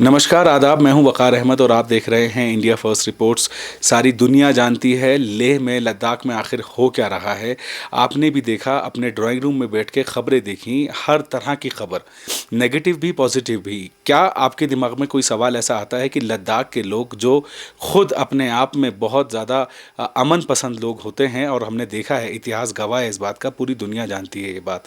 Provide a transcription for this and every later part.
नमस्कार आदाब, मैं हूं वक़ार अहमद और आप देख रहे हैं इंडिया फर्स्ट रिपोर्ट्स। सारी दुनिया जानती है लेह में, लद्दाख में आखिर हो क्या रहा है। आपने भी देखा, अपने ड्राइंग रूम में बैठ के खबरें देखी, हर तरह की खबर, नेगेटिव भी पॉजिटिव भी। क्या आपके दिमाग में कोई सवाल ऐसा आता है कि लद्दाख के लोग जो खुद अपने आप में बहुत ज़्यादा अमन पसंद लोग होते हैं, और हमने देखा है, इतिहास गवाह है इस बात का, पूरी दुनिया जानती है ये बात।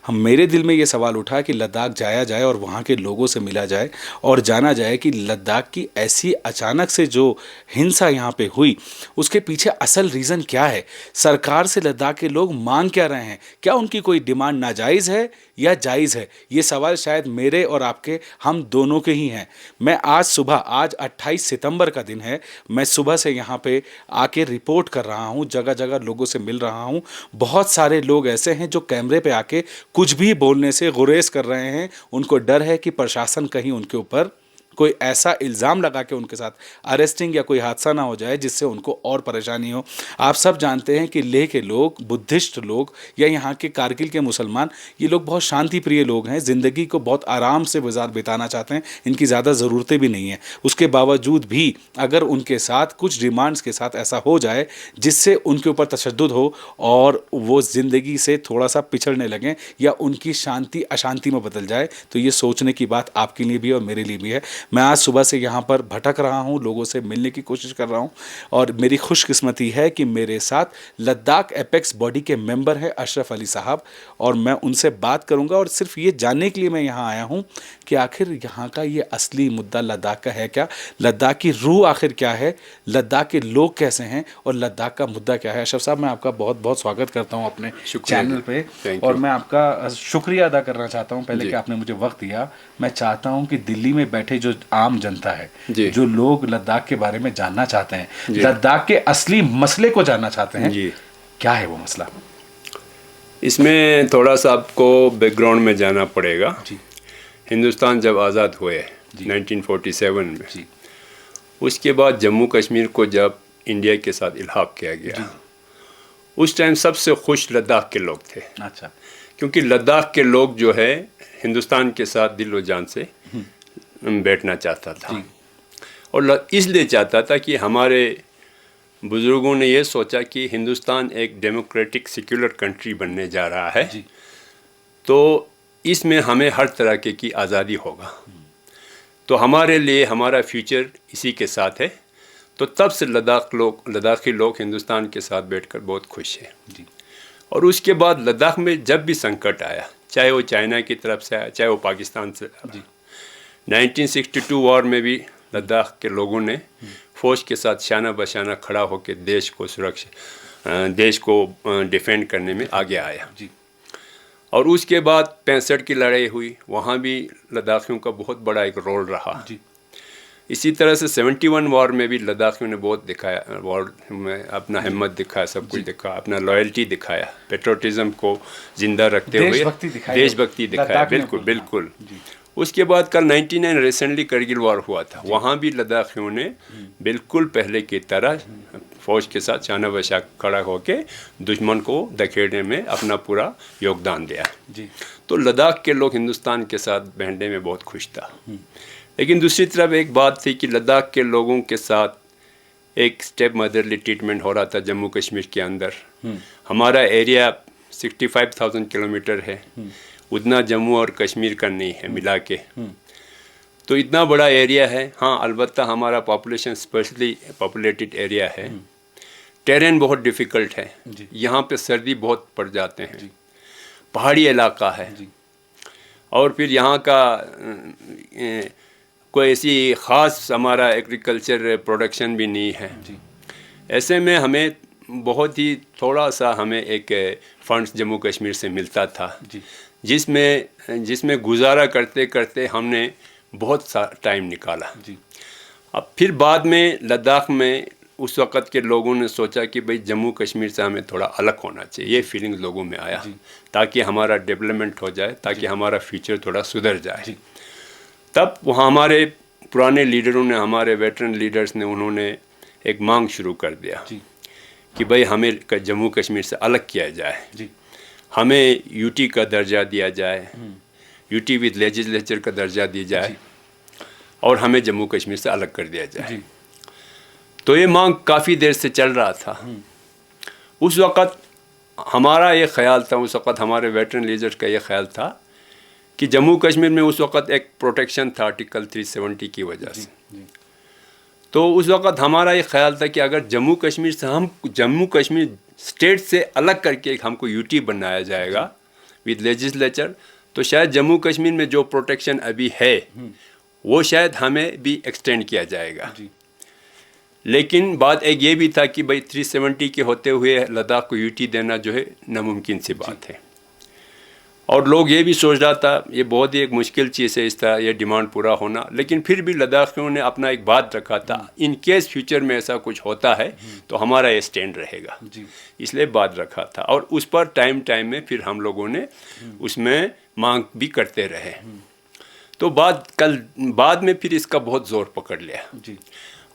हम मेरे दिल में ये सवाल उठा कि लद्दाख जाया जाए और वहाँ के लोगों से मिला जाए और जाना जाए कि लद्दाख की ऐसी अचानक से जो हिंसा यहाँ पे हुई, उसके पीछे असल रीज़न क्या है। सरकार से लद्दाख के लोग मांग क्या रहे हैं, क्या उनकी कोई डिमांड नाजायज़ है या जायज़ है। ये सवाल शायद मेरे और आपके, हम दोनों के ही हैं। मैं आज सुबह, आज 28 सितंबर का दिन है, मैं सुबह से यहाँ पे आके रिपोर्ट कर रहा हूँ, जगह जगह लोगों से मिल रहा हूँ। बहुत सारे लोग ऐसे हैं जो कैमरे पे आके कुछ भी बोलने से गुरेज कर रहे हैं। उनको डर है कि प्रशासन कहीं उनके ऊपर कोई ऐसा इल्ज़ाम लगा के उनके साथ अरेस्टिंग या कोई हादसा ना हो जाए जिससे उनको और परेशानी हो। आप सब जानते हैं कि लेह के लोग, बुद्धिस्ट लोग या यहाँ के कारगिल के मुसलमान, ये लोग बहुत शांति प्रिय लोग हैं, ज़िंदगी को बहुत आराम से बिताना चाहते हैं, इनकी ज़्यादा ज़रूरतें भी नहीं हैं। उसके बावजूद भी अगर उनके साथ कुछ डिमांड्स के साथ ऐसा हो जाए जिससे उनके ऊपर तशद्दुद हो और वो ज़िंदगी से थोड़ा सा पिछड़ने लगें या उनकी शांति अशांति में बदल जाए, तो ये सोचने की बात आपके लिए भी और मेरे लिए भी है। मैं आज सुबह से यहाँ पर भटक रहा हूँ, लोगों से मिलने की कोशिश कर रहा हूँ, और मेरी खुशकिस्मती है कि मेरे साथ लद्दाख एपेक्स बॉडी के मेंबर हैं अशरफ अली साहब, और मैं उनसे बात करूँगा। और सिर्फ ये जानने के लिए मैं यहाँ आया हूँ कि आखिर यहाँ का ये असली मुद्दा लद्दाख का है क्या, लद्दाख की रूह आखिर क्या है, लद्दाख के लोग कैसे हैं और लद्दाख का मुद्दा क्या है। अशरफ साहब, मैं आपका बहुत बहुत स्वागत करता हूँ अपने चैनल पे, और मैं आपका शुक्रिया अदा करना चाहता हूँ पहले कि आपने मुझे वक्त दिया। मैं चाहता हूँ कि दिल्ली में बैठे जो आम जनता है, जो लोग लद्दाख के बारे में जानना चाहते हैं, लद्दाख के असली मसले को जानना चाहते हैं, क्या है वो मसला। इसमें थोड़ा सा आपको बैकग्राउंड में जाना पड़ेगा। हिंदुस्तान जब आज़ाद हुए 1947 में, उसके बाद जम्मू कश्मीर को जब इंडिया के साथ इल्हाक किया गया, उस टाइम सबसे खुश लद्दाख के लोग थे। अच्छा। क्योंकि लद्दाख के लोग जो है हिंदुस्तान के साथ दिल व जान से बैठना चाहता था, और इसलिए चाहता था कि हमारे बुज़ुर्गों ने ये सोचा कि हिंदुस्तान एक डेमोक्रेटिक सेक्युलर कंट्री बनने जा रहा है, तो इसमें हमें हर तरह की आज़ादी होगा, तो हमारे लिए हमारा फ्यूचर इसी के साथ है। तो तब से लद्दाखी लोग हिंदुस्तान के साथ बैठकर बहुत खुश हैं। और उसके बाद लद्दाख में जब भी संकट आया, चाहे वो चाइना की तरफ से आया, चाहे वो पाकिस्तान से आया, 1962 वॉर में भी लद्दाख के लोगों ने फ़ौज के साथ शाना बशाना खड़ा होकर देश को डिफेंड करने में आगे आया। और उसके बाद 65 की लड़ाई हुई, वहाँ भी लद्दाखियों का बहुत बड़ा एक रोल रहा। इसी तरह से 71 वॉर में भी लद्दाखियों ने बहुत दिखाया, वॉर में अपना हिम्मत दिखाया, सब कुछ दिखाया, अपना लॉयल्टी दिखाया, पेट्रोटिज्म को जिंदा रखते हुए देशभक्ति दिखाया। बिल्कुल बिल्कुल। उसके बाद कल 99 रिसेंटली करगिल वॉर हुआ था, वहाँ भी लद्दाखियों ने बिल्कुल पहले की तरह फ़ौज के साथ शाना बशा खड़ा होकर दुश्मन को धकेलने में अपना पूरा योगदान दिया। तो लद्दाख के लोग हिंदुस्तान के साथ बैठने में बहुत खुश था। लेकिन दूसरी तरफ एक बात थी कि लद्दाख के लोगों के साथ एक स्टेप मदरली ट्रीटमेंट हो रहा था जम्मू कश्मीर के अंदर। हमारा एरिया 65,000 किलोमीटर है, उतना जम्मू और कश्मीर का नहीं है मिला के, तो इतना बड़ा एरिया है। हाँ, अलबत्ता हमारा पॉपुलेशन स्पेशली पॉपुलेटेड एरिया है, टेरेन बहुत डिफ़िकल्ट है, यहाँ पे सर्दी बहुत पड़ जाते हैं, पहाड़ी इलाका है, और फिर यहाँ का कोई ऐसी ख़ास हमारा एग्रीकल्चर प्रोडक्शन भी नहीं है। ऐसे में हमें बहुत ही थोड़ा सा हमें एक फंड्स जम्मू कश्मीर से मिलता था, जिसमें गुजारा करते करते हमने बहुत सा टाइम निकाला। अब फिर बाद में लद्दाख में उस वक़्त के लोगों ने सोचा कि भाई जम्मू कश्मीर से हमें थोड़ा अलग होना चाहिए, ये फीलिंग लोगों में आया, ताकि हमारा डेवलपमेंट हो जाए, ताकि हमारा फ्यूचर थोड़ा सुधर जाए। तब वहाँ हमारे पुराने लीडरों ने, हमारे वेटरन लीडर्स ने, उन्होंने एक मांग शुरू कर दिया कि भाई हमें जम्मू कश्मीर से अलग किया जाए, हमें यूटी का दर्जा दिया जाए, यूटी विद लेजिस्लेचर का दर्जा दी जाए, और हमें जम्मू कश्मीर से अलग कर दिया जाए। तो ये मांग काफ़ी देर से चल रहा था। उस वक़्त हमारा ये ख्याल था, उस वक़्त हमारे वेटरन लीडर्स का ये ख्याल था कि जम्मू कश्मीर में उस वक़्त एक प्रोटेक्शन था आर्टिकल 370 की वजह से। तो उस वक़्त हमारा ये ख्याल था कि अगर जम्मू कश्मीर से हम जम्मू कश्मीर स्टेट से अलग करके हमको यूटी बनाया जाएगा विद लेजिस्लेचर, तो शायद जम्मू कश्मीर में जो प्रोटेक्शन अभी है वो शायद हमें भी एक्सटेंड किया जाएगा। लेकिन बात एक ये भी था कि भाई 370 के होते हुए लद्दाख को यूटी देना जो है नामुमकिन सी बात है। और लोग ये भी सोच रहा था ये बहुत ही एक मुश्किल चीज़ है इस तरह ये डिमांड पूरा होना। लेकिन फिर भी लद्दाखियों ने अपना एक बात रखा था, इन केस फ्यूचर में ऐसा कुछ होता है तो हमारा ये स्टैंड रहेगा, इसलिए बात रखा था। और उस पर टाइम टाइम में फिर हम लोगों ने उसमें मांग भी करते रहे। तो बाद में फिर इसका बहुत ज़ोर पकड़ लिया।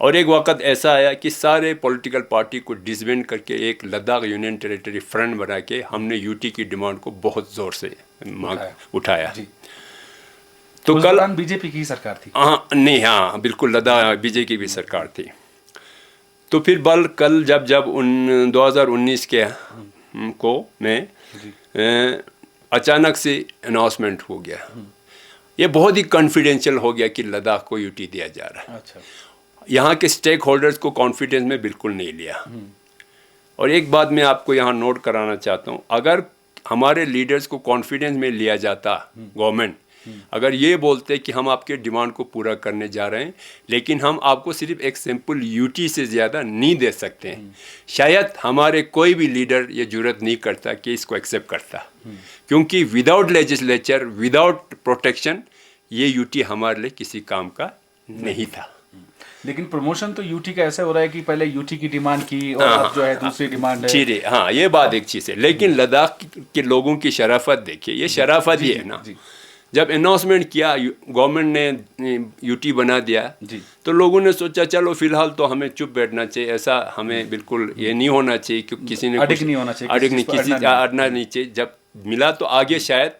और एक वक्त ऐसा आया कि सारे पॉलिटिकल पार्टी को डिसबैंड करके एक लद्दाख यूनियन टेरिटरी फ्रंट बना के हमने यूटी की डिमांड को बहुत ज़ोर से उठाया। तो कल बीजेपी की सरकार थी। हाँ बिल्कुल, लद्दाख बीजेपी की सरकार थी। तो फिर कल जब 2019 के को में अचानक से अनाउंसमेंट हो गया, ये बहुत ही कॉन्फिडेंशियल हो गया कि लद्दाख को यूटी दिया जा रहा है। अच्छा। यहाँ के स्टेक होल्डर्स को कॉन्फिडेंस में बिल्कुल नहीं लिया। और एक बात मैं आपको यहाँ नोट कराना चाहता हूँ, अगर हमारे लीडर्स को कॉन्फिडेंस में लिया जाता, गवर्नमेंट अगर ये बोलते कि हम आपके डिमांड को पूरा करने जा रहे हैं लेकिन हम आपको सिर्फ एक सिंपल यूटी से ज़्यादा नहीं दे सकते हैं, शायद हमारे कोई भी लीडर ये जुर्रत नहीं करता कि इसको एक्सेप्ट करता। क्योंकि विदाउट लेजिस्लेचर, विदाउट प्रोटेक्शन ये यूटी हमारे लिए किसी काम का नहीं था। लेकिन प्रमोशन तो यूटी का ऐसा हो रहा है कि पहले यूटी की डिमांड की और अब जो है दूसरी डिमांड है। ठीक है, हाँ ये बात एक चीज़ है। लेकिन लद्दाख के लोगों की शराफत देखिए, ये शराफत ही है ना। जब अनाउंसमेंट किया, गवर्नमेंट ने यूटी बना दिया, तो लोगों ने सोचा चलो फिलहाल तो हमें चुप बैठना चाहिए, ऐसा हमें बिल्कुल ये नहीं होना चाहिए कि किसी ने अड़िग नहीं होना चाहिए, किसी अड़ना नहीं चाहिए। जब मिला तो आगे शायद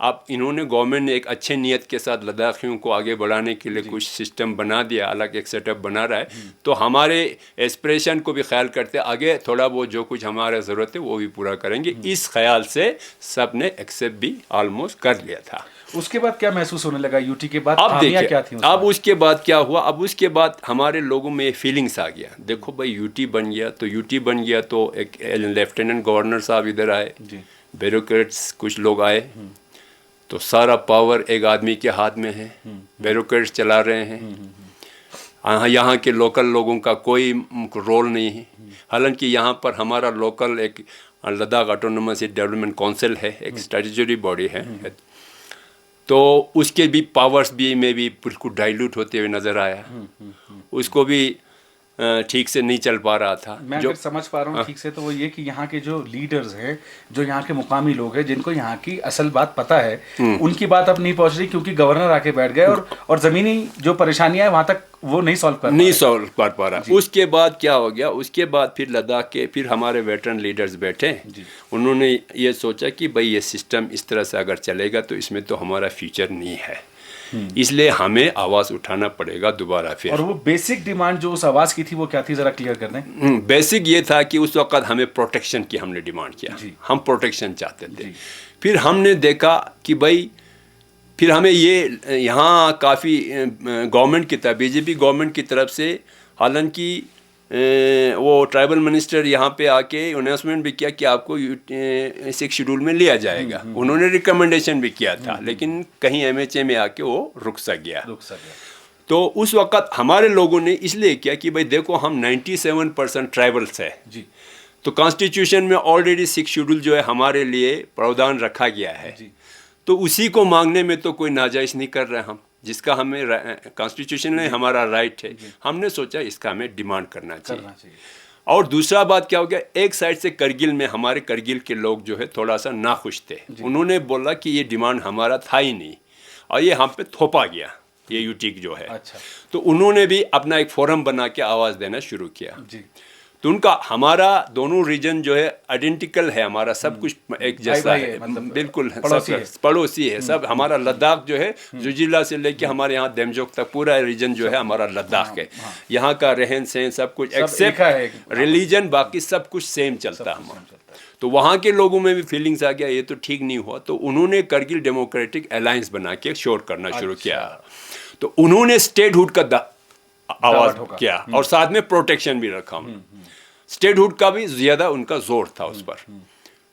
आप इन्होंने गवर्नमेंट ने एक अच्छे नियत के साथ लद्दाखियों को आगे बढ़ाने के लिए कुछ सिस्टम बना दिया, अलग एक सेटअप बना रहा है। तो हमारे एस्पिरेशन को भी ख्याल करते आगे थोड़ा बहुत जो कुछ हमारा ज़रूरत है वो भी पूरा करेंगे, इस ख्याल से सब ने एक्सेप्ट भी ऑलमोस्ट कर लिया था। उसके बाद क्या महसूस होने लगा यूटी के बाद? अब देखिए क्या थी अब उसके बाद क्या हुआ। अब उसके बाद हमारे लोगों में फीलिंग्स आ गया, देखो भाई यूटी बन गया तो एक लेफ्टिनेंट गवर्नर साहब इधर आए, ब्यूरोक्रेट्स कुछ लोग आए, तो सारा पावर एक आदमी के हाथ में है, ब्यूरोक्रेट्स चला रहे हैं। यहाँ के लोकल लोगों का कोई रोल नहीं है। हालांकि यहाँ पर हमारा लोकल एक लद्दाख ऑटोनोमस डेवलपमेंट काउंसिल है, एक स्टैट्यूटरी बॉडी है, तो उसके भी पावर्स भी में भी बिल्कुल डाइल्यूट होते हुए नज़र आया। उसको भी ठीक से नहीं चल पा रहा था। मैं जो समझ पा रहा हूँ ठीक से तो वो ये कि यहाँ के जो लीडर्स हैं, जो यहाँ के मुकामी लोग हैं, जिनको यहाँ की असल बात पता है, उनकी बात अब नहीं पहुँच रही क्योंकि गवर्नर आके बैठ गए और ज़मीनी जो परेशानियाँ हैं वहाँ तक वो नहीं सॉल्व कर पा रहा। उसके बाद क्या हो गया, उसके बाद फिर लद्दाख के फिर हमारे वेटरन लीडर्स बैठे, उन्होंने ये सोचा कि भाई ये सिस्टम इस तरह से अगर चलेगा तो इसमें तो हमारा फ्यूचर नहीं है, इसलिए हमें आवाज़ उठाना पड़ेगा दोबारा फिर। और वो बेसिक डिमांड जो उस आवाज़ की थी वो क्या थी, ज़रा क्लियर कर दें। बेसिक ये था कि उस वक्त हमें प्रोटेक्शन की हमने डिमांड किया, हम प्रोटेक्शन चाहते थे। फिर हमने देखा कि भाई फिर हमें ये यहाँ काफ़ी गवर्नमेंट की तरफ, बीजेपी गवर्नमेंट की तरफ से, हालांकि वो ट्राइबल मिनिस्टर यहाँ पे आके अनाउंसमेंट भी किया कि आपको 6 शेड्यूल में लिया जाएगा। उन्होंने रिकमेंडेशन भी किया था, लेकिन कहीं एमएचए में आके वो रुक सा गया। तो उस वक़्त हमारे लोगों ने इसलिए किया कि भाई देखो हम 97% ट्राइबल्स है, तो कॉन्स्टिट्यूशन में ऑलरेडी 6 शेड्यूल जो है हमारे लिए प्रावधान रखा गया है, तो उसी को मांगने में तो कोई नाजायज़ नहीं कर रहे हम, जिसका हमें कॉन्स्टिट्यूशन में हमारा राइट है। हमने सोचा इसका हमें डिमांड करना चाहिए। और दूसरा बात क्या हो गया, एक साइड से करगिल में हमारे करगिल के लोग जो है थोड़ा सा नाखुश थे। उन्होंने बोला कि ये डिमांड हमारा था ही नहीं और ये हम पे थोपा गया, ये यूटी जो है। अच्छा। तो उन्होंने भी अपना एक फोरम बना के आवाज़ देना शुरू किया। तो उनका हमारा दोनों रीजन जो है आइडेंटिकल है, हमारा सब कुछ एक जैसा भाई है, मतलब बिल्कुल पड़ोसी है। पड़ोसी है सब। हमारा लद्दाख जो है जुजिला से लेके हमारे यहाँ देमजोक तक पूरा रीजन जो है हमारा लद्दाख है। यहाँ का रहन सहन सब कुछ एक्सेप्ट रिलीजन, बाकी सब कुछ सेम चलता है हमारा। तो वहाँ के लोगों में भी फीलिंग्स आ गया ये तो ठीक नहीं हुआ, तो उन्होंने करगिल डेमोक्रेटिक अलायंस बना के शोर करना शुरू किया। तो उन्होंने स्टेटहुड का आवाज किया और साथ में प्रोटेक्शन भी रखा। स्टेटहुड का भी ज्यादा उनका जोर था उस पर।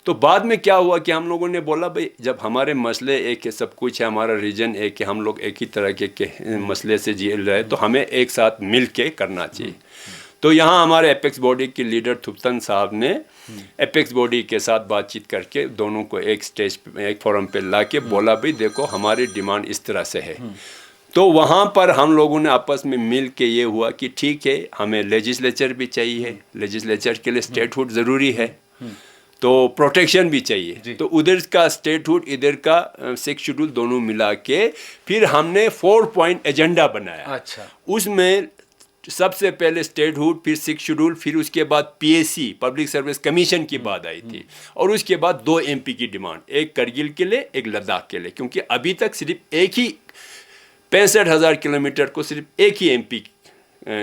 तो बाद में क्या हुआ कि हम लोगों ने बोला भाई जब हमारे मसले एक है, सब कुछ है, हमारा रीजन एक है, हम लोग एक ही तरह के मसले से जी रहे, तो हमें एक साथ मिल के करना चाहिए। तो यहाँ हमारे एपेक्स बॉडी के लीडर थुप्तन साहब ने एपेक्स बॉडी के साथ बातचीत करके दोनों को एक स्टेज पे, एक फोरम पे ला के बोला भाई देखो हमारी डिमांड इस तरह से है। तो वहाँ पर हम लोगों ने आपस में मिल के ये हुआ कि ठीक है हमें लेजिस्लेचर भी चाहिए, लेजिस्लेचर के लिए स्टेटहुड ज़रूरी है, तो प्रोटेक्शन भी चाहिए। तो उधर का स्टेटहुड इधर का 6 शेड्यूल दोनों मिला के फिर हमने 4 पॉइंट एजेंडा बनाया। अच्छा। उसमें सबसे पहले स्टेटहुड, फिर 6 शेड्यूल, फिर उसके बाद PSC पब्लिक सर्विस कमीशन की बात आई थी, और उसके बाद 2 MP की डिमांड, एक करगिल के लिए एक लद्दाख के लिए, क्योंकि अभी तक सिर्फ एक ही 65,000 किलोमीटर को सिर्फ एक ही MP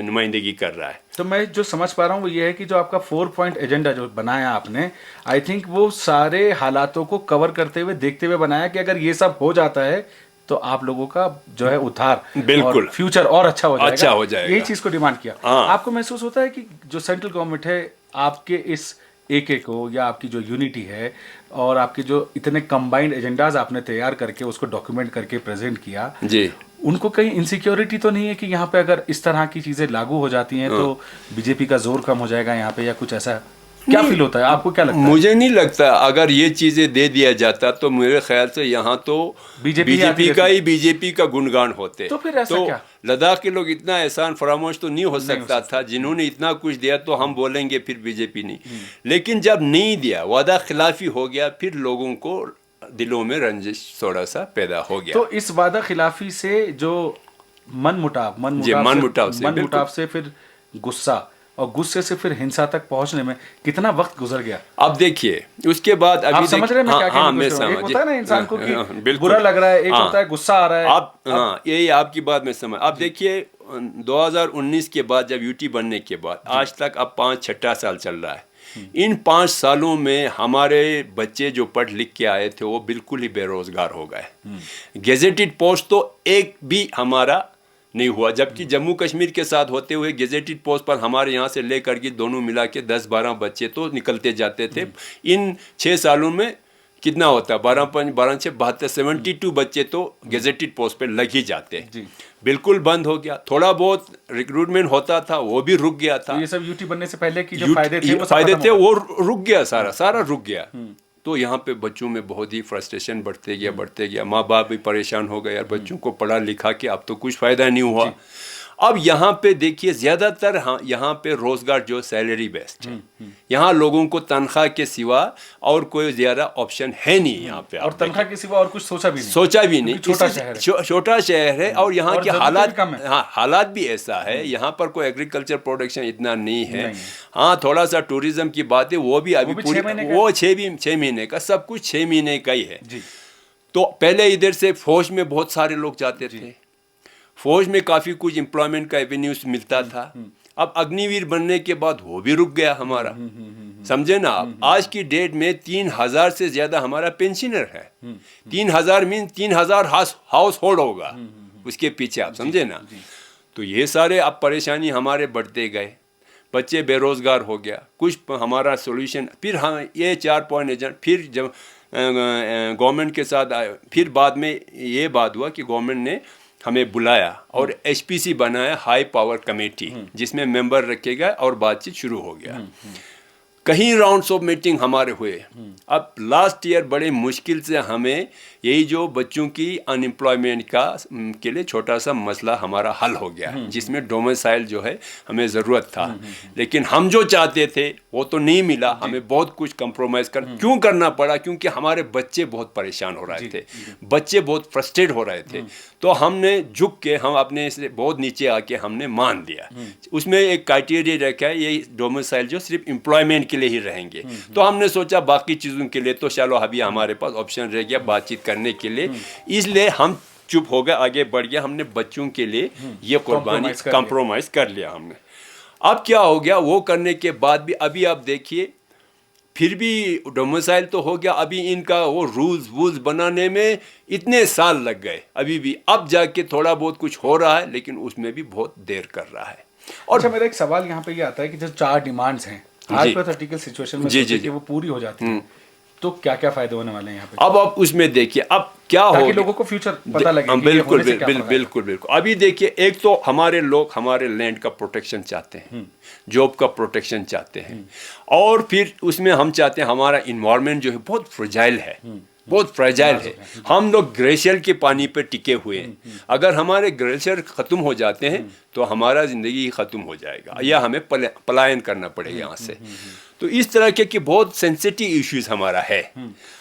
नुमाइंदगी कर रहा है। तो मैं जो समझ पा रहा हूँ वो ये है कि जो आपका 4 पॉइंट एजेंडा जो बनाया आपने, आई थिंक वो सारे हालातों को कवर करते हुए देखते हुए बनाया कि अगर ये सब हो जाता है तो आप लोगों का जो है उद्धार, बिल्कुल, और फ्यूचर और अच्छा हो जाएगा, अच्छा हो जाएगा। यही चीज को डिमांड किया। आपको महसूस होता है कि जो सेंट्रल गवर्नमेंट है आपके इस एके को, या आपकी जो यूनिटी है और आपके जो इतने कंबाइंड एजेंडाज आपने तैयार करके उसको डॉक्यूमेंट करके प्रेजेंट किया जी, उनको कहीं इनसिक्योरिटी तो नहीं है कि यहाँ पे अगर इस तरह की चीजें लागू हो जाती हैं तो बीजेपी का जोर कम हो जाएगा यहाँ पे, या कुछ ऐसा क्या फील होता है आपको? क्या लगता है? मुझे नहीं लगता अगर ये चीजें दे दिया जाता तो मेरे ख्याल से यहाँ तो बीजेपी का गुणगान होते। तो फिर ऐसा क्या? लद्दाख के लोग इतना एहसान फरामोश तो नहीं हो सकता था, जिन्होंने इतना कुछ दिया तो हम बोलेंगे फिर बीजेपी नहीं, लेकिन जब नहीं दिया, वादा खिलाफी हो गया, फिर लोगों को दिलों में रंजिश थोड़ा सा पैदा हो गया। तो इस वादा खिलाफी से जो मन मुटाव से फिर गुस्सा, और गुस्से से फिर हिंसा तक पहुंचने में कितना वक्त गुजर गया? अब देखिए उसके बाद अभी आप समझ रहे हैं मैं क्या कहना चाह रहा हूं? एक होता है ना इंसान को कि बुरा लग रहा है, एक होता है गुस्सा आ रहा है। आप यही आपकी बात में समझ। अब देखिए 2019 के बाद जब यूटी बनने के बाद आज तक अब 5-6 साल चल रहा है। इन 5 सालों में हमारे बच्चे जो पढ़ लिख के आए थे वो बिल्कुल ही बेरोजगार हो गए। गेजेटेड पोस्ट तो एक भी हमारा नहीं हुआ, जबकि जम्मू कश्मीर के साथ होते हुए गेजेटेड पोस्ट पर हमारे यहाँ से लेकर के दोनों मिला के 10-12 बच्चे तो निकलते जाते थे। इन 6 सालों में कितना होता है, 12-5-12-6 72 72 बच्चे तो गेजेटेड पोस्ट पे लग ही जाते। बिल्कुल बंद हो गया। थोड़ा बहुत रिक्रूटमेंट होता था वो भी रुक गया था। तो ये सब यूटी बनने से पहले की जो फायदे थे वो रुक गया, सारा रुक गया। तो यहाँ पे बच्चों में बहुत ही फ्रस्ट्रेशन बढ़ते गया। माँ बाप भी परेशान हो गए, यार बच्चों को पढ़ा लिखा के अब तो कुछ फ़ायदा नहीं हुआ। अब यहाँ पे देखिए ज़्यादातर यहाँ पे रोज़गार जो सैलरी बेस्ड है, यहाँ लोगों को तनख्वाह के सिवा और कोई ज़्यादा ऑप्शन है नहीं यहाँ पे। और तनख्वाह के सिवा और कुछ सोचा भी नहीं। छोटा शहर है और यहाँ के हालात भी ऐसा है। यहाँ पर कोई एग्रीकल्चर प्रोडक्शन इतना नहीं है। हाँ, थोड़ा सा टूरिज्म की बात है, वो भी अभी वो 6 महीने का, सब कुछ 6 महीने का ही है। तो पहले इधर से फौज में बहुत सारे लोग जाते थे, फौज में काफ़ी कुछ एम्प्लॉयमेंट का एवेन्यूज मिलता था। अब अग्निवीर बनने के बाद वो भी रुक गया हमारा। समझे ना आप, आज की डेट में 3,000 से ज़्यादा हमारा पेंशनर है। 3,000 मीन 3,000 हाउस होल्ड होगा उसके पीछे, आप समझे ना। तो ये सारे अब परेशानी हमारे बढ़ते गए, बच्चे बेरोज़गार हो गया। कुछ हमारा सोल्यूशन फिर हम ये 4 पॉइंट एजेंडा, फिर जब गवर्नमेंट के साथ आए, फिर बाद में ये बात हुआ कि गवर्नमेंट ने हमें बुलाया और HPC बनाया, हाई पावर कमेटी, जिसमें मेंबर रखेगा और बातचीत शुरू हो गया। कहीं राउंड्स ऑफ मीटिंग हमारे हुए। अब लास्ट ईयर बड़े मुश्किल से हमें यही जो बच्चों की अनएम्प्लॉयमेंट के लिए छोटा सा मसला हमारा हल हो गया, जिसमें डोमिसाइल जो है हमें ज़रूरत था। लेकिन हम जो चाहते थे वो तो नहीं मिला, हमें बहुत कुछ कंप्रोमाइज़ क्यों करना पड़ा, क्योंकि हमारे बच्चे बहुत परेशान हो रहे थे, बच्चे बहुत फ्रस्ट्रेट हो रहे थे। तो हमने झुक के, हम अपने से बहुत नीचे आके हमने मान लिया। उसमें एक क्राइटेरिया रखा है, ये डोमिसाइल जो सिर्फ एम्प्लॉयमेंट के लिए ही रहेंगे। तो हमने सोचा बाकी चीज़ों के लिए तो चलो अभी हमारे पास ऑप्शन रह गया बातचीत करने के लिए, इसलिए हम चुप हो गए, आगे बढ़ गया। हमने बच्चों के लिए ये कुर्बानी कंप्रोमाइज़ कर लिया हमने। अब क्या हो गया, वो करने के बाद भी अभी आप देखिए फिर भी डोमिसाइल तो हो गया, अभी इनका वो रूल्स बनाने में इतने साल लग गए, अभी भी अब जाके थोड़ा बहुत कुछ हो रहा है, लेकिन उसमें भी बहुत देर कर रहा है। और अच्छा, मेरा एक सवाल यहाँ पे ये आता है कि जो 4 डिमांड्स हैं हाइपोथेटिकल सिचुएशन में सोचिए कि वो पूरी हो जाती है, तो क्या क्या फायदे होने वाले हैं यहाँ पे? अब आप उसमें देखिए अब क्या हो, लोगों को फ्यूचर पता लगे। बिल्कुल बिल्कुल। अभी देखिए, एक तो हमारे लोग हमारे लैंड का प्रोटेक्शन चाहते हैं, जॉब का प्रोटेक्शन चाहते हैं, और फिर उसमें हम चाहते हैं हमारा इन्वायरमेंट जो है बहुत फ्रेजाइल है, बहुत फ्रेजाइल है। हम लोग ग्लेशियर के पानी पे टिके हुए हैं। अगर हमारे ग्लेशियर ख़त्म हो जाते हैं तो हमारा ज़िंदगी ख़त्म हो जाएगा, या हमें पलायन करना पड़ेगा यहाँ से। तो इस तरह के बहुत सेंसिटिव इश्यूज हमारा है।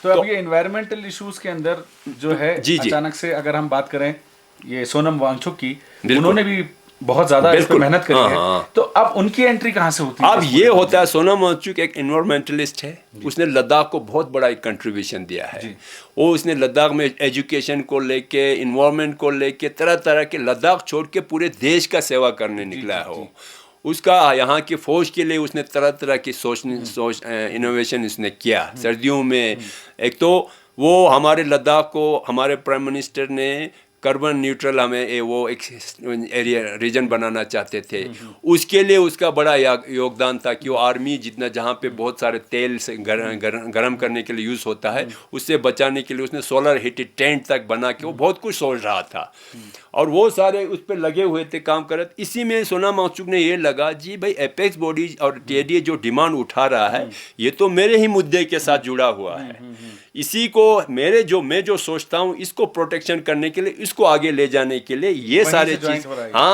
तो अब ये एनवायरमेंटल इश्यूज के अंदर जो है, अचानक से अगर हम बात करें ये सोनम वांगचुक की, उन्होंने भी बहुत ज्यादा इस पे मेहनत करी है, तो अब उनकी एंट्री कहाँ से होती है? अब ये होता है, सोनम वांगचुक एक एनवायरमेंटलिस्ट है, उसने लद्दाख को बहुत बड़ा एक कंट्रीब्यूशन दिया है। वो उसने लद्दाख में एजुकेशन को लेके, इन्वायरमेंट को लेके, तरह तरह के, लद्दाख छोड़ के पूरे देश का सेवा करने निकला है वो। उसका यहाँ की फौज के लिए उसने तरह तरह की सोच इनोवेशन उसने किया। सर्दियों में एक तो वो हमारे लद्दाख को, हमारे प्राइम मिनिस्टर ने कार्बन न्यूट्रल हमें वो एक एरिया रीजन बनाना चाहते थे, उसके लिए उसका बड़ा योगदान था कि वो आर्मी जितना जहाँ पे बहुत सारे तेल से गर्म करने के लिए यूज़ होता है, उससे बचाने के लिए उसने सोलर हीटेड टेंट तक बना के वो बहुत कुछ सोच रहा था, और वो सारे उस पर लगे हुए थे, काम कर रहे थे। इसी में सोनम वांगचुक ने ये लगा जी भाई एपेक्स बॉडीज और टीएडीए जो डिमांड उठा रहा है ये तो मेरे ही मुद्दे के साथ जुड़ा हुआ है, इसी को मैं जो सोचता हूँ इसको प्रोटेक्शन करने के लिए, इसको आगे ले जाने के लिए ये सारे चीज़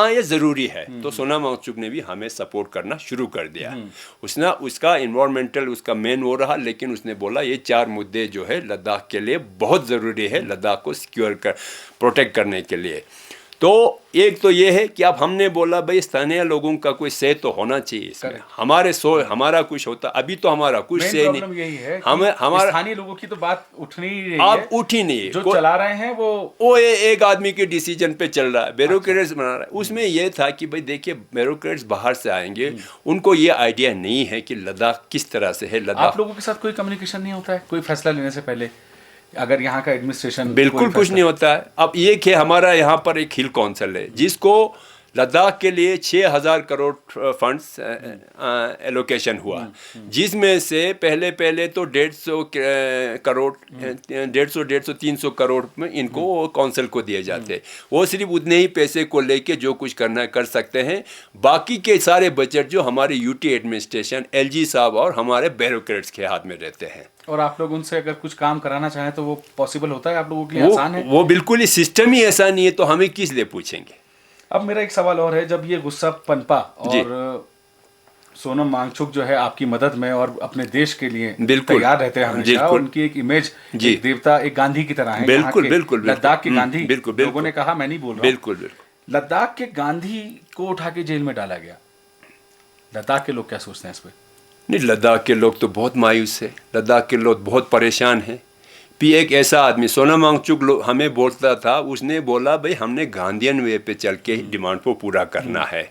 ये ज़रूरी है। तो सोनम वांगचुक ने भी हमें सपोर्ट करना शुरू कर दिया। उसने उसका इन्वायरमेंटल उसका मेन वो रहा, लेकिन उसने बोला ये 4 मुद्दे जो है लद्दाख के लिए बहुत ज़रूरी है, लद्दाख को सिक्योर प्रोटेक्ट करने के लिए। तो एक तो ये है कि अब हमने बोला भाई स्थानीय लोगों का कोई से तो होना चाहिए इसमें, हमारा कुछ होता, अभी तो हमारा कुछ से नहीं, यही है हमारा स्थानीय लोगों की तो बात उठनी ही नहीं अब उठी नहीं, जो चला रहे हैं वो एक आदमी के डिसीजन पे चल रहा है, ब्यूरोक्रेट्स बना रहा है। उसमें यह था कि भाई देखिए ब्यूरोक्रेट्स बाहर से आएंगे, उनको ये आइडिया नहीं है कि लद्दाख किस तरह से है। लद्दाख आप लोगों के साथ कोई कम्युनिकेशन नहीं होता है कोई फैसला लेने से पहले? अगर यहाँ का एडमिनिस्ट्रेशन बिल्कुल कुछ नहीं होता है। अब ये है हमारा यहाँ पर एक हिल काउंसिल है जिसको लद्दाख के लिए 6,000 करोड़ फंड्स एलोकेशन हुआ, जिसमें से पहले तो 150 करोड़ 300 करोड़ में इनको काउंसिल को दिए जाते। वो सिर्फ उतने ही पैसे को लेके जो कुछ करना है कर सकते हैं, बाकी के सारे बजट जो हमारे यूटी एडमिनिस्ट्रेशन, एलजी साहब और हमारे ब्यूरोक्रेट्स के हाथ में रहते हैं। और आप लोग उनसे अगर कुछ काम कराना चाहें तो वो पॉसिबल होता है आप लोगों के लिए? आसान है वो बिल्कुल ही सिस्टम ही ऐसा नहीं है, तो हमें किस लिए पूछेंगे। अब मेरा एक सवाल और है, जब ये गुस्सा पनपा और सोनम वांगचुक जो है आपकी मदद में और अपने देश के लिए तैयार रहते हैं हमेशा, उनकी एक इमेज एक देवता, एक गांधी की तरह है, बिल्कुल लद्दाख के गांधी, लोगों ने कहा, मैं नहीं बोल रहा, बिल्कुल लद्दाख के गांधी को उठा के जेल में डाला गया। लद्दाख के लोग क्या सोचते हैं इस पर? नहीं, लद्दाख के लोग तो बहुत मायूस है, लद्दाख के लोग बहुत परेशान हैं। भी एक ऐसा आदमी सोनम वांगचुक हमें बोलता था, उसने बोला भाई हमने गांधीयन वे पे चल के डिमांड को पूरा करना है।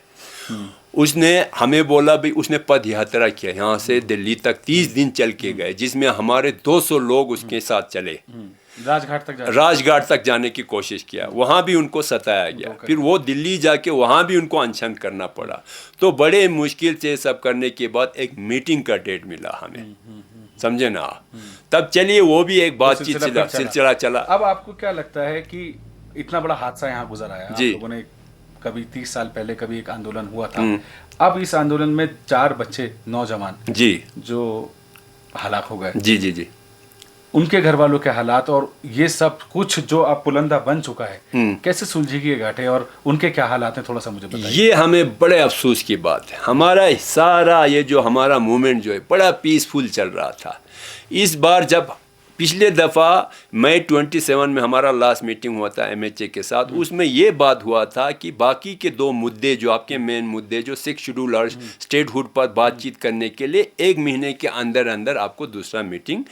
उसने हमें बोला भाई, उसने पद यात्रा किया यहाँ से दिल्ली तक, 30 दिन चल के गए, जिसमें हमारे 200 लोग उसके साथ चले, राजघाट तक जाने की कोशिश किया, वहाँ भी उनको सताया गया, फिर वो दिल्ली जाके वहाँ भी उनको अनशन करना पड़ा। तो बड़े मुश्किल से सब करने के बाद एक मीटिंग का डेट मिला हमें, समझे ना, तब चलिए वो भी एक बातचीत सिलसिला चला। अब आपको क्या लगता है कि इतना बड़ा हादसा यहाँ गुजर आया, आप लोगों ने कभी 30 साल पहले कभी एक आंदोलन हुआ था, अब इस आंदोलन में 4 बच्चे नौजवान जी जो हलाक हो गए, जी, उनके घर वालों के हालात और ये सब कुछ जो अब पुलंदा बन चुका है, कैसे सुलझेगी ये गांठें और उनके क्या हालात हैं, थोड़ा सा मुझे बताइए। ये हमें बड़े अफसोस की बात है। हमारा सारा ये जो हमारा मूवमेंट जो है बड़ा पीसफुल चल रहा था। इस बार जब पिछले दफ़ा मई 27 में हमारा लास्ट मीटिंग हुआ था MHA के साथ, उसमें ये बात हुआ था कि बाकी के 2 मुद्दे जो आपके मेन मुद्दे जो 6 शेड्यूल और स्टेटहुड पर बातचीत करने के लिए 1 महीने के अंदर अंदर आपको दूसरा मीटिंग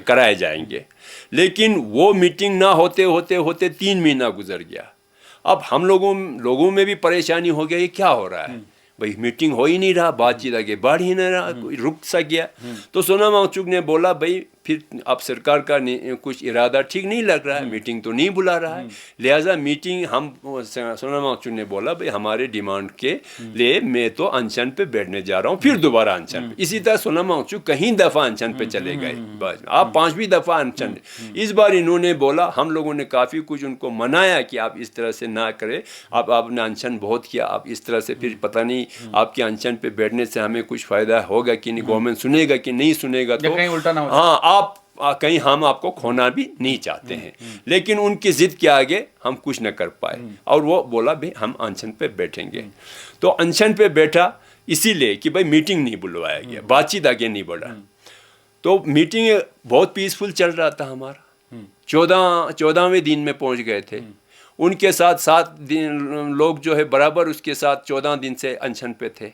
कराए जाएंगे। लेकिन वो मीटिंग ना होते होते होते 3 महीना गुजर गया। अब हम लोगों में भी परेशानी हो गई, क्या हो रहा है भाई, मीटिंग हो ही नहीं रहा, बातचीत आगे बढ़ ही नहीं रहा, रुक सा गया। तो सोनम वांगचुक ने बोला भाई फिर अब सरकार का कुछ इरादा ठीक नहीं लग रहा है, मीटिंग तो नहीं बुला रहा है, लिहाजा मीटिंग हम सोनम वांगचुक ने बोला भाई हमारे डिमांड के लिए मैं तो अनशन पे बैठने जा रहा हूँ, फिर दोबारा अनशन पे। इसी तरह सोनम वांगचुक कहीं दफ़ा अनशन पे चले गए, आप 5वीं दफ़ा अनशन। इस बार इन्होंने बोला, हम लोगों ने काफ़ी कुछ उनको मनाया कि आप इस तरह से ना करें, आपने अनशन बहुत किया, आप इस तरह से फिर पता नहीं आपके अनशन पे बैठने से हमें कुछ फ़ायदा होगा कि नहीं, गवर्नमेंट सुनेगा कि नहीं सुनेगा, तो कहीं उल्टा ना हो। हाँ, आप कहीं हम आपको खोना भी नहीं चाहते हैं। लेकिन उनकी जिद के आगे हम कुछ न कर पाए और वो बोला भाई हम अनशन पे बैठेंगे। तो अनशन पे बैठा इसीलिए कि भाई मीटिंग नहीं बुलवाया गया, बातचीत आगे नहीं बढ़ा। तो मीटिंग बहुत पीसफुल चल रहा था हमारा। 14वें दिन में पहुंच गए थे। उनके साथ 7 दिन लोग जो है बराबर उसके साथ 14 दिन से अनशन पे थे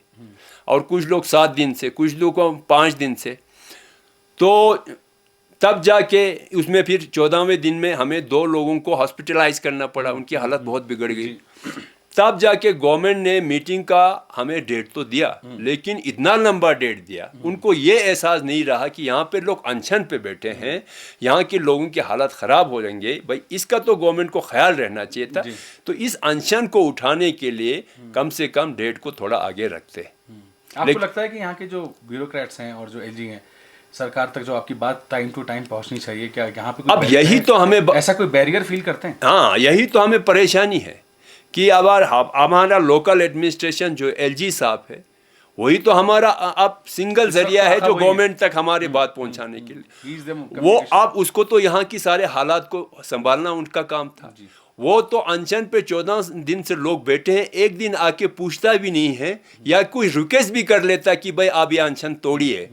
और कुछ लोग 7 दिन से, कुछ लोगों 5 दिन से। तो तब जाके उसमें फिर 14वें दिन में हमें 2 लोगों को हॉस्पिटलाइज करना पड़ा, उनकी हालत बहुत बिगड़ गई। तब जाके गवर्नमेंट ने मीटिंग का हमें डेट तो दिया, लेकिन इतना लंबा डेट दिया, उनको ये एहसास नहीं रहा कि यहाँ पे लोग अनशन पे बैठे हैं, यहाँ के लोगों की हालत ख़राब हो जाएंगे, भाई इसका तो गवर्नमेंट को ख्याल रहना चाहिए था। तो इस अनशन को उठाने के लिए कम से कम डेट को थोड़ा आगे रखते। आपको लगता है कि यहाँ के जो ब्यूरोक्रेट्स हैं और जो LG हैं, सरकार तक जो आपकी बात टाइम टू टाइम पहुंचनी चाहिए, क्या यहाँ पे अब यही तो हमें ऐसा कोई बैरियर फील करते हैं? हाँ, यही तो हमें परेशानी है कि अब हमारा लोकल एडमिनिस्ट्रेशन जो LG साहब है, वही तो हमारा अब सिंगल जरिया है जो गवर्नमेंट तक हमारी बात पहुंचाने के लिए। वो अब उसको तो यहाँ की सारे हालात को संभालना उनका काम था। वो तो अनशन पे 14 दिन से लोग बैठे हैं, एक दिन आके पूछता भी नहीं है या कोई रिक्वेस्ट भी कर लेता कि भाई आप ये अनशन तोड़िए,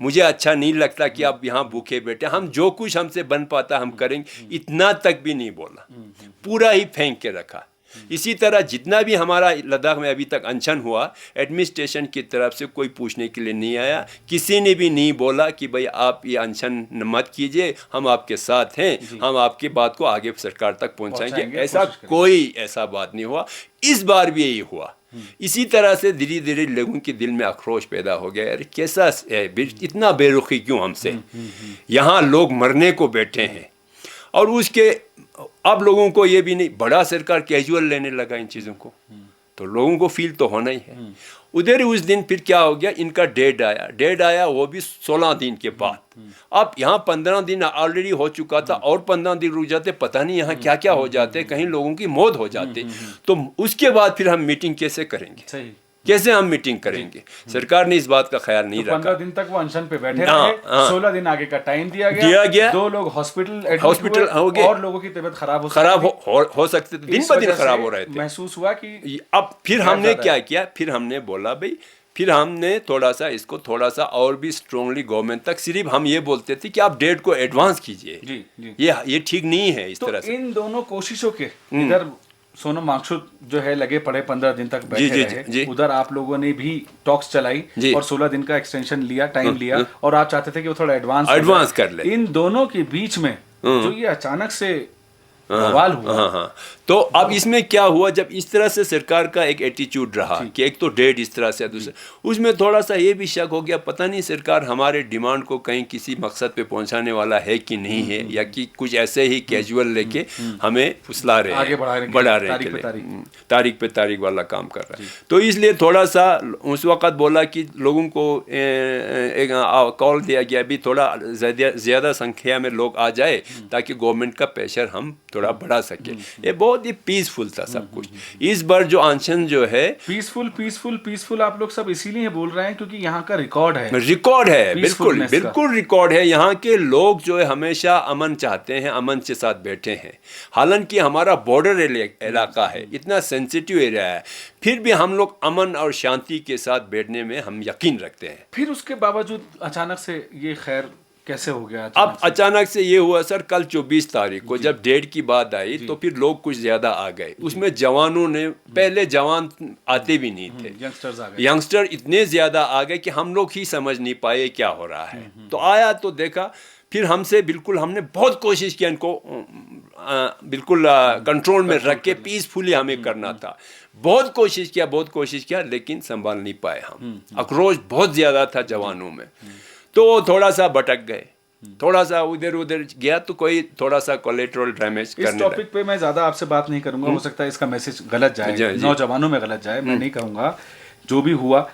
मुझे अच्छा नहीं लगता कि आप यहाँ भूखे बैठे, हम जो कुछ हमसे बन पाता हम करेंगे, इतना तक भी नहीं बोला, पूरा ही फेंक के रखा। इसी तरह जितना भी हमारा लद्दाख में अभी तक अनशन हुआ, एडमिनिस्ट्रेशन की तरफ से कोई पूछने के लिए नहीं आया, किसी ने भी नहीं बोला कि भाई आप ये अनशन मत कीजिए, हम आपके साथ हैं, हम आपकी बात को आगे सरकार तक पहुंचाएंगे। ऐसा कोई ऐसा बात नहीं हुआ। इस बार भी यही हुआ। इसी तरह से धीरे धीरे लोगों के दिल में आक्रोश पैदा हो गया, अरे कैसा है, इतना बेरुखी क्यों हमसे, यहाँ लोग मरने को बैठे हैं। और उसके अब लोगों को ये भी नहीं, बड़ा सरकार कैजुअल लेने लगा इन चीज़ों को, तो लोगों को फील तो होना ही है। उधर उस दिन फिर क्या हो गया, इनका डेट आया वो भी 16 दिन के बाद। अब यहाँ 15 दिन ऑलरेडी हो चुका था और 15 दिन रुक जाते, पता नहीं यहाँ क्या क्या हो जाते, कहीं लोगों की मौत हो जाती। तो उसके बाद फिर हम मीटिंग कैसे करेंगे, कैसे हम मीटिंग करेंगे? सरकार ने इस बात का ख्याल नहीं रखा। 15 दिन तक वो अनशन पे बैठे रहे, 16 दिन आगे का टाइम दिया गया। 2 लोग हॉस्पिटल हो गए और लोगों की तबीयत खराब हो सकते थे, दिन ब दिन खराब हो रहे थे। महसूस हुआ कि अब फिर हमने क्या किया, फिर हमने बोला भाई, फिर हमने थोड़ा सा इसको थोड़ा सा और भी स्ट्रांगली गवर्नमेंट तक, सिर्फ हम ये बोलते थे कि आप डेट को एडवांस कीजिए, ये ठीक नहीं है इस तरह से। इन दोनों कोशिशों के इधर सोनम वांगचुक जो है लगे पड़े 15 दिन तक बैठे रहे, उधर आप लोगों ने भी टॉक्स चलाई और 16 दिन का एक्सटेंशन लिया, टाइम लिया, और आप चाहते थे कि वो थोड़ा एडवांस कर ले। इन दोनों के बीच में जो ये अचानक से बवाल हुआ, तो अब इसमें क्या हुआ, जब इस तरह से सरकार का एक एटीट्यूड रहा कि एक तो डेट इस तरह से, दूसरा उसमें थोड़ा सा ये भी शक हो गया, पता नहीं सरकार हमारे डिमांड को कहीं किसी मकसद पे पहुंचाने वाला है कि नहीं है, या कि कुछ ऐसे ही कैजुअल लेके हमें फुसला रहे हैं, बढ़ा रहे हैं, तारीख पे तारीख वाला काम कर रहा है। तो इसलिए थोड़ा सा उस वक़्त बोला कि लोगों को एक कॉल दिया गया भी थोड़ा ज़्यादा संख्या में लोग आ जाए ताकि गवर्नमेंट का प्रेशर हम थोड़ा बढ़ा सके। ये बहुत ही पीसफुल था सब कुछ। इस बार जो अनशन जो है पीसफुल आप लोग सब इसीलिए बोल रहे हैं क्योंकि यहाँ का रिकॉर्ड है, बिल्कुल बिल्कुल रिकॉर्ड है। यहाँ के लोग जो है हमेशा अमन चाहते हैं, अमन के साथ बैठे हैं। हालांकि हमारा बॉर्डर इलाका है, इतना सेंसिटिव एरिया है, फिर भी हम लोग अमन और शांति के साथ बैठने में हम यकीन रखते हैं। फिर उसके बावजूद अचानक से ये खैर कैसे हो गया? अब अचानक से ये हुआ सर, कल 24 तारीख को जब डेट की बात आई तो फिर लोग कुछ ज्यादा आ गए उसमें। जवानों ने, पहले जवान आते भी नहीं थे, यंगस्टर्स आ गए, यंगस्टर इतने ज्यादा आ गए कि हम लोग ही समझ नहीं पाए क्या हो रहा है। तो आया तो देखा, फिर हमने बहुत कोशिश की इनको बिल्कुल कंट्रोल में रख के पीसफुली हमें करना था। बहुत कोशिश किया लेकिन संभाल नहीं पाए हम। आक्रोश बहुत ज्यादा था जवानों में, तो थोड़ा सा भटक गए, थोड़ा सा उधर गया तो कोई थोड़ा सा कोलेटरल डैमेज करने इस टॉपिक पे मैं ज्यादा आपसे बात नहीं करूंगा, हो सकता है इसका मैसेज गलत जाए, नौजवानों में गलत जाए, मैं नहीं कहूंगा। जो भी हुआ,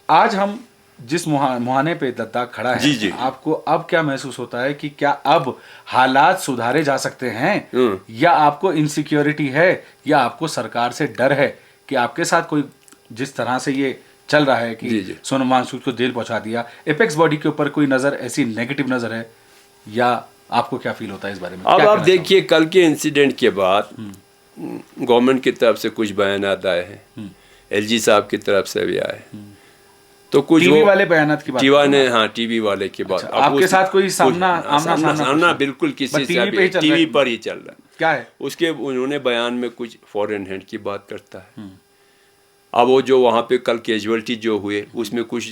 आज हम जिस मुहाने पे लद्दाख खड़ा है, जी। आपको अब क्या महसूस होता है कि क्या अब हालात सुधारे जा सकते हैं, या आपको इनसिक्योरिटी है, या आपको सरकार से डर है कि आपके साथ कोई जिस तरह से ये चल रहा है कि सोनम वांगचुक को जेल पहुंचा दिया, एपेक्स बॉडी के ऊपर कोई नजर ऐसी नेगेटिव नजर है, या आपको क्या फील होता है इस बारे में? अब आप देखिए, कल के इंसिडेंट के बाद गवर्नमेंट की तरफ से कुछ बयान आए हैं, एलजी साहब की तरफ से भी आए, तो कुछ टीवी वाले बयान की बात, टीवी वाले की बात। अच्छा, आपके साथ कोई सामना बिल्कुल किसी से टीवी पर ही चल रहा है। क्या है उसके? उन्होंने बयान में कुछ फॉरेन हेड की बात करता है। अब वो जो वहाँ पे कल कैजुअलिटी जो हुए उसमें कुछ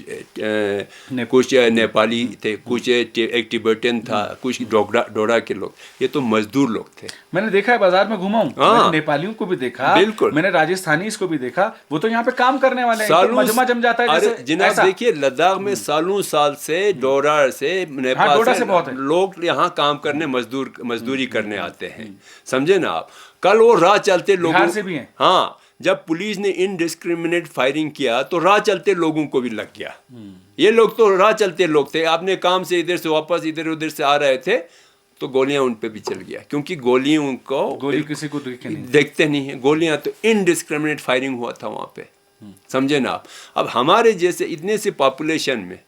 नेपाली थे, कुछ एक तिब्बतन था, कुछ डोडा के लोग, ये तो मजदूर लोग थे। मैंने देखा है, बाजार में घूमा हूँ, मैंने नेपालियों को भी देखा, बिल्कुल, मैंने राजस्थानी इसको भी देखा, वो तो यहाँ पे काम करने वाले हैं, तो मजमा जम जाता है। अरे जिनाब देखिए, लद्दाख में सालों साल से डोडा से नेपाल से बहुत लोग यहाँ काम करने, मजदूरी करने आते हैं, समझे ना आप। कल वो राह चलते लोगों से भी हैं, हाँ, जब पुलिस ने इनडिस्क्रिमिनेट फायरिंग किया तो राह चलते लोगों को भी लग गया। ये लोग तो राह चलते लोग थे, अपने काम से इधर से वापस इधर उधर से आ रहे थे, तो गोलियां उन पे भी चल गया, क्योंकि गोलियों को किसी को देखते नहीं है, गोलियां तो इनडिस्क्रिमिनेट फायरिंग हुआ था वहां पे, समझे ना आप। अब हमारे जैसे इतने से पॉपुलेशन में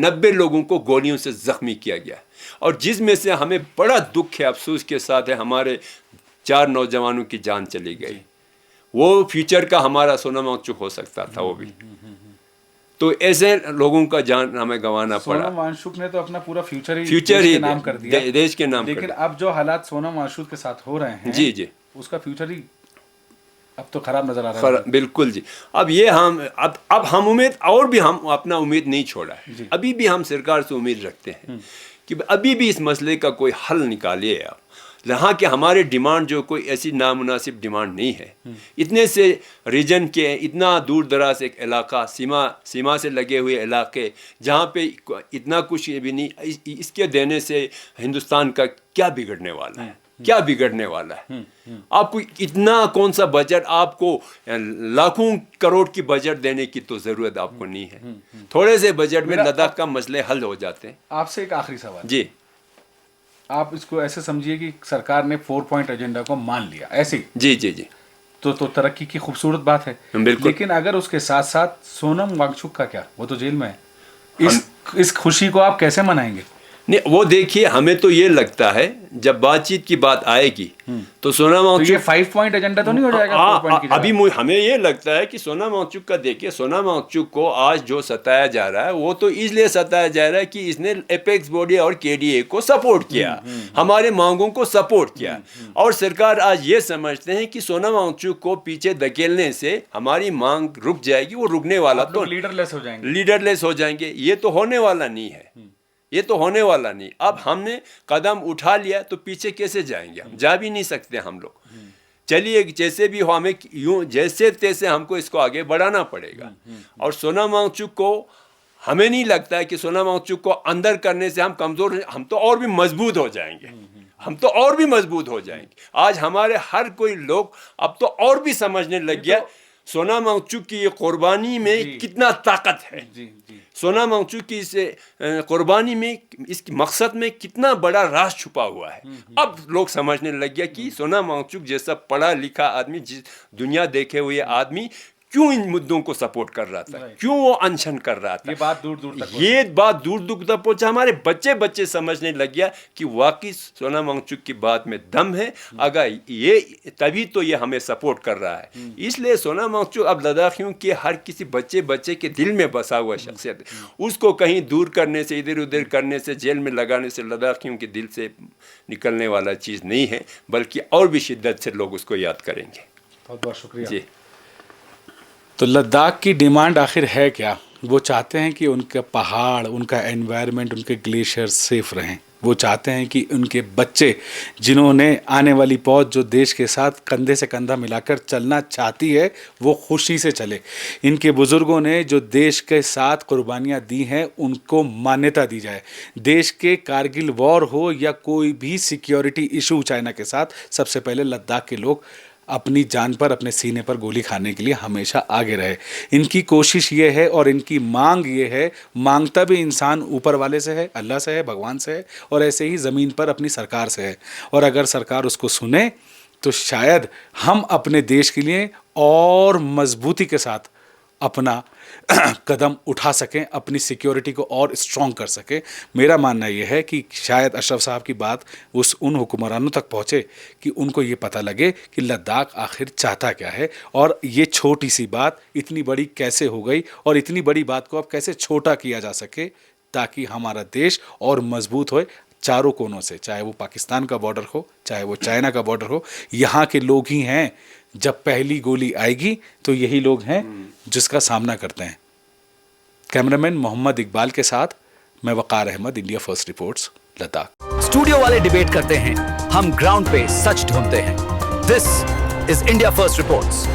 90 लोगों को गोलियों से जख्मी किया गया, और जिसमें से हमें बड़ा दुख है, अफसोस के साथ है, हमारे 4 नौजवानों की जान चली गई। वो फ्यूचर का हमारा सोनम वांगचुक हो सकता था वो भी, तो ऐसे लोगों का जान हमें गंवाना पड़ा। सोनम वांगचुक ने तो अपना पूरा फ्यूचर ही नाम कर दिया, देश के नाम। लेकिन अब जो हालात सोनम वांगचुक के साथ हो रहे हैं, जी, उसका फ्यूचर ही अब तो खराब नजर आ रहा है। बिल्कुल जी। अब ये अब हम उम्मीद, और भी हम अपना उम्मीद नहीं छोड़ा है, अभी भी हम सरकार से उम्मीद रखते हैं कि अभी भी इस मसले का कोई हल निकालिए आप। यहाँ के हमारे डिमांड जो कोई ऐसी नामुनासिब डिमांड नहीं है। इतने से रीजन के, इतना दूर दराज एक इलाका, सीमा से लगे हुए इलाके, जहाँ पे इतना कुछ भी नहीं, इसके देने से हिंदुस्तान का क्या बिगड़ने वाला है, क्या बिगड़ने वाला है? आपको इतना कौन सा बजट, आपको लाखों करोड़ की बजट देने की तो ज़रूरत आपको नहीं है। थोड़े से बजट में लद्दाख का मसले हल हो जाते हैं। आपसे एक आखिरी सवाल जी, आप इसको ऐसे समझिए कि सरकार ने 4 पॉइंट एजेंडा को मान लिया, ऐसे जी तो तरक्की की खूबसूरत बात है, लेकिन अगर उसके साथ साथ सोनम वांगचुक का क्या, वो तो जेल में है, इस खुशी को आप कैसे मनाएंगे? नहीं, वो देखिए, हमें तो ये लगता है जब बातचीत की बात आएगी तो सोनम वांगचुक, तो ये 5 पॉइंट एजेंडा तो नहीं हो जाएगा 4 पॉइंट की? अभी हमें ये लगता है कि सोनम वांगचुक का, देखिए सोनम वांगचुक को आज जो सताया जा रहा है, वो तो इसलिए सताया जा रहा है कि इसने एपेक्स बॉडी और केडीए को सपोर्ट किया, हमारे मांगों को सपोर्ट किया, और सरकार आज ये समझते हैं कि सोनम वांगचुक को पीछे धकेलने से हमारी मांग रुक जाएगी। वो रुकने वाला तो लीडरलेस हो जाएंगे, ये तो होने वाला नहीं है, ये तो होने वाला नहीं। अब हमने कदम उठा लिया तो पीछे कैसे जाएंगे? हम जा भी नहीं सकते हम लोग। चलिए, जैसे भी हो, हमें यूं जैसे तैसे हमको इसको आगे बढ़ाना पड़ेगा। और सोनम वांगचुक को, हमें नहीं लगता है कि सोनम वांगचुक को अंदर करने से हम कमजोर, हम तो और भी मजबूत हो जाएंगे, हम तो और भी मजबूत हो जाएंगे। आज हमारे हर कोई लोग अब तो और भी समझने लग गया, सोनम वांगचुक की ये कुर्बानी में कितना ताकत है, जी जी सोनम वांगचुक की इस कुर्बानी में, इसकी मकसद में कितना बड़ा राज छुपा हुआ है। अब लोग समझने लग गया कि सोनम वांगचुक जैसा पढ़ा लिखा आदमी, जिस दुनिया देखे हुए आदमी क्यों इन मुद्दों को सपोर्ट कर रहा था, क्यों वो अनशन कर रहा था। ये बात दूर दूर तक ये बात दूर दूर तक पहुंचा। हमारे बच्चे समझने लग गया कि वाकई सोनम वांगचुक की बात में दम है, अगर ये तभी तो ये हमें सपोर्ट कर रहा है। इसलिए सोनम वांगचुक अब लद्दाखियों के हर किसी बच्चे के दिल में बसा हुआ शख्सियत है। उसको कहीं दूर करने से, इधर उधर करने से, जेल में लगाने से लद्दाखियों के दिल से निकलने वाला चीज़ नहीं है, बल्कि और भी शिद्दत से लोग उसको याद करेंगे। बहुत बहुत शुक्रिया जी। तो लद्दाख की डिमांड आखिर है क्या? वो चाहते हैं कि उनका पहाड़, उनका एनवायरनमेंट, उनके ग्लेशियर सेफ रहें। वो चाहते हैं कि उनके बच्चे, जिन्होंने आने वाली पौध जो देश के साथ कंधे से कंधा मिलाकर चलना चाहती है, वो खुशी से चले। इनके बुज़ुर्गों ने जो देश के साथ कुर्बानियाँ दी हैं, उनको मान्यता दी जाए। देश के कारगिल वॉर हो या कोई भी सिक्योरिटी इशू चाइना के साथ, सबसे पहले लद्दाख के लोग अपनी जान पर, अपने सीने पर गोली खाने के लिए हमेशा आगे रहे। इनकी कोशिश ये है और इनकी मांग ये है, मांगता भी इंसान ऊपर वाले से है, अल्लाह से है, भगवान से है, और ऐसे ही ज़मीन पर अपनी सरकार से है। और अगर सरकार उसको सुने तो शायद हम अपने देश के लिए और मजबूती के साथ अपना कदम उठा सकें, अपनी सिक्योरिटी को और स्ट्रॉन्ग कर सकें। मेरा मानना यह है कि शायद अशरफ साहब की बात उन हुक्मरानों तक पहुँचे कि उनको ये पता लगे कि लद्दाख आखिर चाहता क्या है, और ये छोटी सी बात इतनी बड़ी कैसे हो गई, और इतनी बड़ी बात को अब कैसे छोटा किया जा सके, ताकि हमारा देश और मजबूत होए चारों कोनों से। चाहे वो पाकिस्तान का बॉर्डर हो, चाहे वो चाइना का बॉर्डर हो, यहाँ के लोग ही हैं, जब पहली गोली आएगी तो यही लोग हैं जिसका सामना करते हैं। कैमरामैन मोहम्मद इकबाल के साथ मैं Waqar Ahmad, India first reports, Ladakh. Studio वाले डिबेट करते हैं, हम ग्राउंड पे सच ढूंढते हैं। This is India first reports.